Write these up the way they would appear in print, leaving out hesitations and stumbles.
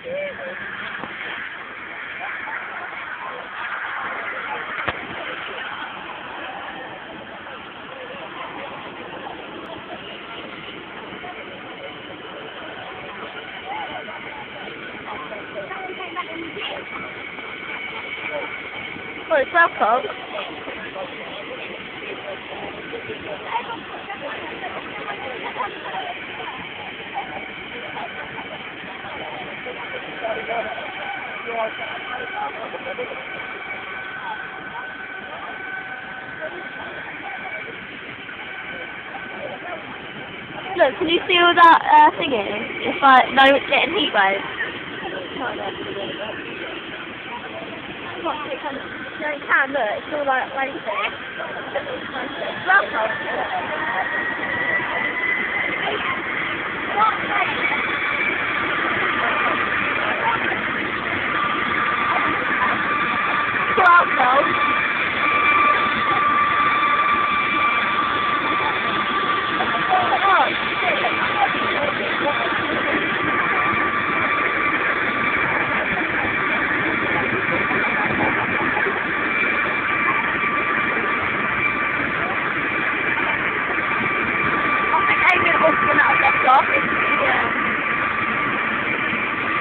Oh, it's welcome. Look, can you see all that thingy? If I know it's getting heat waves. No, you can, look, it's all like racing. Welcome. Welcome.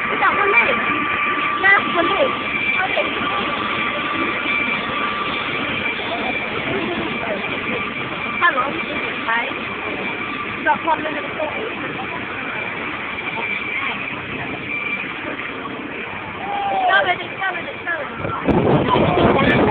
Is that one leg? Yeah, that's one leg. Hang on. Okay. Is that 1 minute 40? It's going.